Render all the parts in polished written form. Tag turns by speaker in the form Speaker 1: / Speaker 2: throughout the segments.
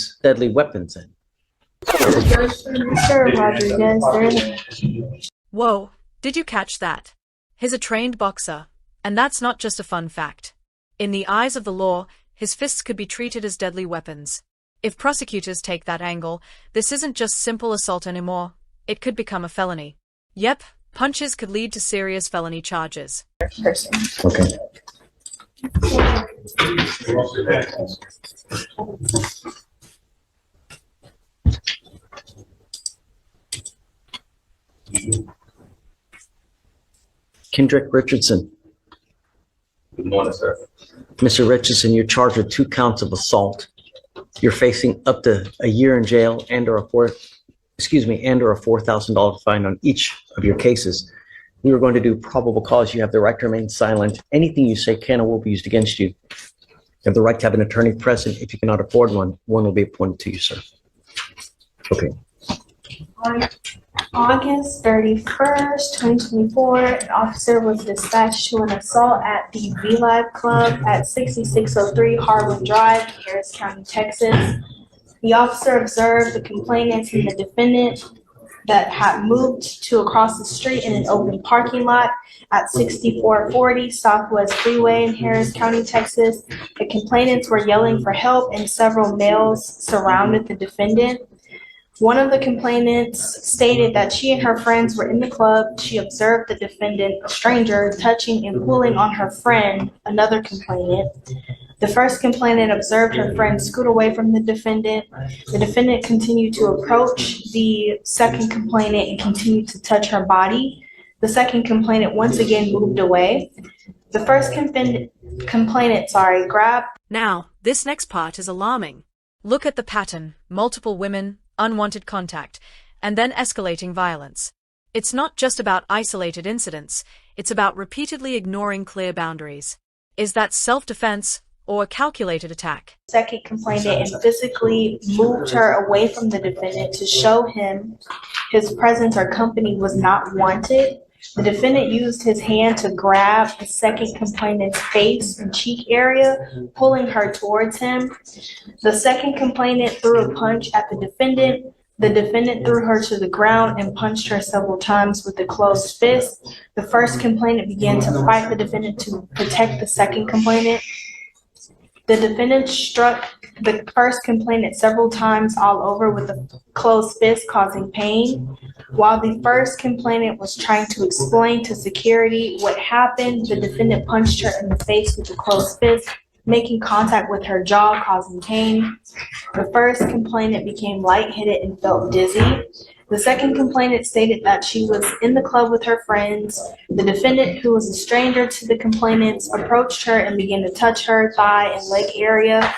Speaker 1: these deadly weapons in?
Speaker 2: Mr. Rodriguez,
Speaker 3: Whoa, did you catch that? He's a trained boxer, and that's not just a fun fact. In the eyes of the law, his fists could be treated as deadly weapons. If prosecutors take that angle, this isn't just simple assault anymore. It could become a felony. Yep, punches could lead to serious felony charges.
Speaker 1: Okay. Kendrick Richardson.
Speaker 4: Good morning, sir.
Speaker 1: Mr. Richardson, you're charged with 2 counts of assault. You're facing up to a year in jail and or a $4,000 fine on each of your cases. We were going to do probable cause. You have the right to remain silent. Anything you say can or will be used against you. You have the right to have an attorney present. If you cannot afford one, one will be appointed to you, sir. Okay.
Speaker 2: On August 31st, 2024, an officer was dispatched to an assault at the V-Live Club at 6603 Harlan Drive, Harris County, Texas. The officer observed the complainants and the defendant that had moved to across the street in an open parking lot at 6440 Southwest Freeway in Harris County, Texas. The complainants were yelling for help and several males surrounded the defendant. One of the complainants stated that she and her friends were in the club. She observed the defendant, a stranger, touching and pulling on her friend, another complainant. The first complainant observed her friend scoot away from the defendant. The defendant continued to approach the second complainant and continued to touch her body. The second complainant once again moved away. The first complainant grabbed.
Speaker 3: Now, this next part is alarming. Look at the pattern: multiple women, unwanted contact, and then escalating violence. It's not just about isolated incidents, it's about repeatedly ignoring clear boundaries. Is that self-defense or a calculated attack?
Speaker 2: Second complainant and physically moved her away from the defendant to show him his presence or company was not wanted. The defendant used his hand to grab the second complainant's face and cheek area, pulling her towards him. The second complainant threw a punch at the defendant. The defendant threw her to the ground and punched her several times with a closed fist. The first complainant began to fight the defendant to protect the second complainant. The defendant struck the first complainant several times all over with a closed fist, causing pain. While the first complainant was trying to explain to security what happened, the defendant punched her in the face with a closed fist, making contact with her jaw, causing pain. The first complainant became lightheaded and felt dizzy. The second complainant stated that she was in the club with her friends. The defendant, who was a stranger to the complainants, approached her and began to touch her thigh and leg area.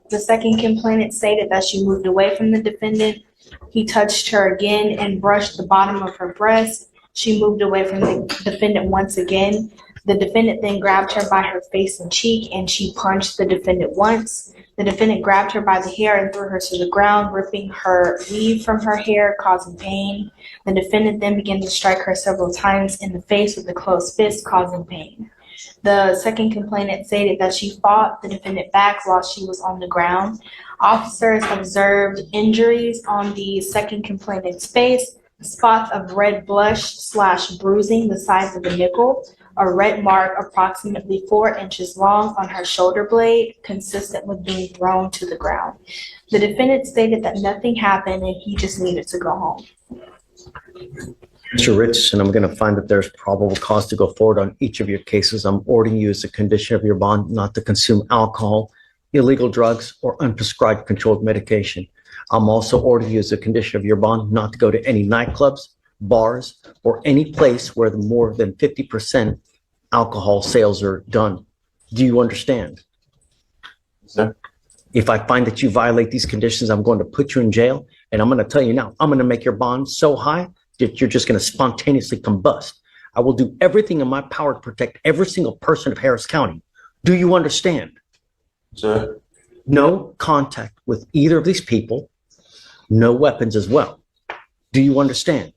Speaker 2: The second complainant stated that she moved away from the defendant. He touched her again and brushed the bottom of her breast. She moved away from the defendant once again. The defendant then grabbed her by her face and cheek, and she punched the defendant once. The defendant grabbed her by the hair and threw her to the ground, ripping her weave from her hair, causing pain. The defendant then began to strike her several times in the face with a closed fist, causing pain. The second complainant stated that she fought the defendant back while she was on the ground. Officers observed injuries on the second complainant's face, spots of red blush/bruising the size of a nickel, a red mark approximately 4 inches long on her shoulder blade, consistent with being thrown to the ground. The defendant stated that nothing happened and he just needed to go home.
Speaker 1: Mr. Richardson, I'm going to find that there's probable cause to go forward on each of your cases. I'm ordering you as a condition of your bond not to consume alcohol, illegal drugs, or unprescribed controlled medication. I'm also ordering you as a condition of your bond not to go to any nightclubs, bars, or any place where the more than 50% alcohol sales are done. Do you understand?
Speaker 4: Sir?
Speaker 1: If I find that you violate these conditions, I'm going to put you in jail, and I'm going to tell you now, I'm going to make your bond so high that you're just going to spontaneously combust. I will do everything in my power to protect every single person of Harris County. Do you understand?
Speaker 4: Sir?
Speaker 1: No contact with either of these people, no weapons as well. Do you understand?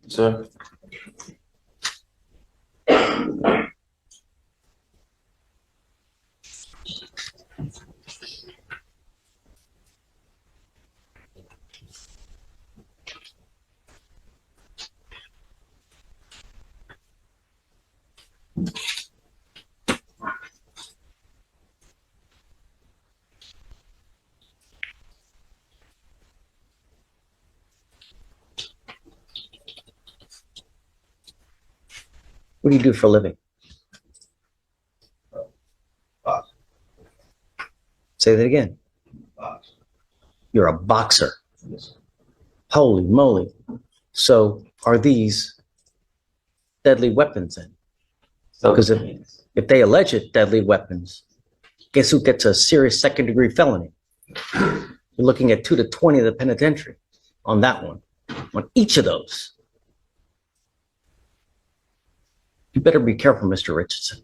Speaker 4: Sir?
Speaker 1: What do you do for a living?
Speaker 4: Boxer.
Speaker 1: Say that again.
Speaker 4: Boxer.
Speaker 1: You're a boxer.
Speaker 4: Yes, sir.
Speaker 1: Holy moly. So are these deadly weapons then? Because if they allege it deadly weapons, guess who gets a serious second-degree felony? You're looking at 2 to 20 of the penitentiary on that one, on each of those. You better be careful, Mr. Richardson.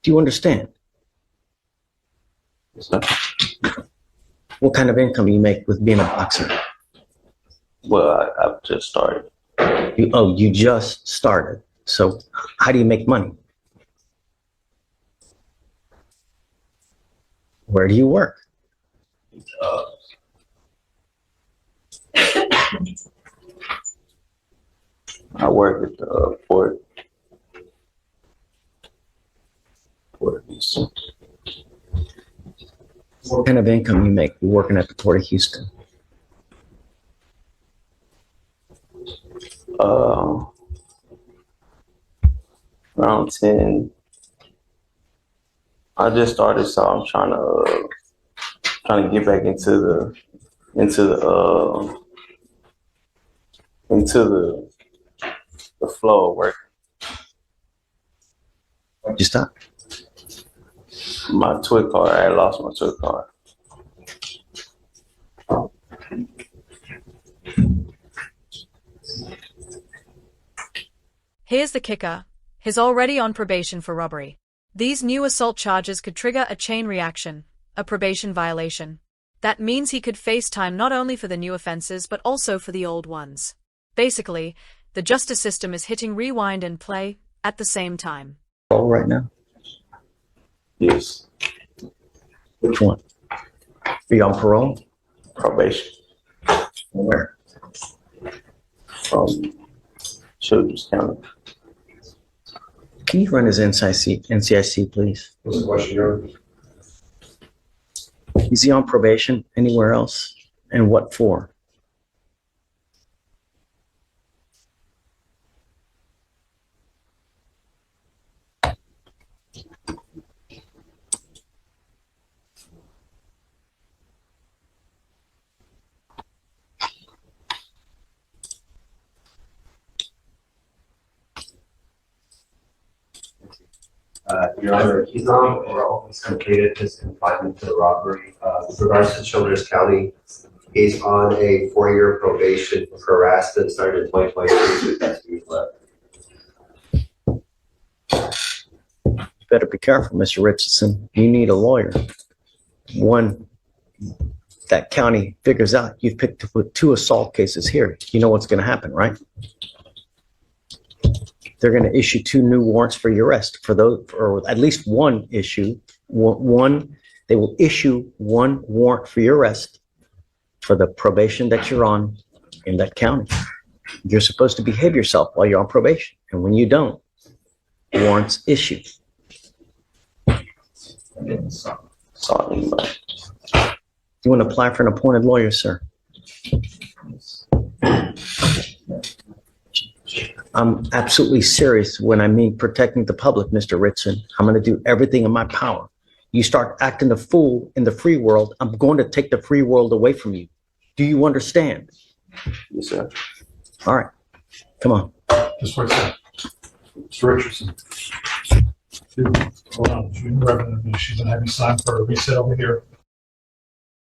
Speaker 1: Do you understand?
Speaker 4: Yes, sir.
Speaker 1: What kind of income you make with being a boxer?
Speaker 4: Well, I've just started.
Speaker 1: You just started. So how do you make money? Where do you work?
Speaker 4: I work at the Port of Houston.
Speaker 1: What kind of income you make working at the Port of Houston?
Speaker 4: Around 10. I just started, so I'm trying to get back into the flow of work.
Speaker 1: Why'd you stop?
Speaker 4: My Twit card, I lost my Twit card.
Speaker 3: Here's the kicker. He's already on probation for robbery. These new assault charges could trigger a chain reaction, a probation violation. That means he could face time not only for the new offenses but also for the old ones. Basically, the justice system is hitting rewind and play at the same time.
Speaker 1: Parole right now?
Speaker 4: Yes,
Speaker 1: Which one? Are you on parole?
Speaker 4: probation
Speaker 1: Where?
Speaker 4: from Children's County.
Speaker 1: Can you run his NCIC, please?
Speaker 5: What's the question, Your Honor?
Speaker 1: Is he on probation anywhere else? And what for?
Speaker 5: Your Honor, he's not on parole. He's completed his confinement to the robbery. With regards to Children's County, he's on a 4-year probation for harassment started in 2023, so that's years left.
Speaker 1: You better be careful, Mr. Richardson. You need a lawyer. One that county figures out you've picked up with 2 assault cases here. You know what's going to happen, right? They're going to issue 2 new warrants for your arrest. For those, or at least one issue, they will issue 1 warrant for your arrest for the probation that you're on in that county. You're supposed to behave yourself while you're on probation, and when you don't, warrants issue.
Speaker 4: Sorry, but
Speaker 1: You want to apply for an appointed lawyer, sir? I'm absolutely serious when I mean protecting the public, Mr. Richardson. I'm going to do everything in my power. You start acting a fool in the free world, I'm going to take the free world away from you. Do you understand?
Speaker 4: yes, sir.
Speaker 1: All right, come on.
Speaker 6: Just wait a second. Mr. Richardson. Hold on, she's gonna have you sign for a reset over here.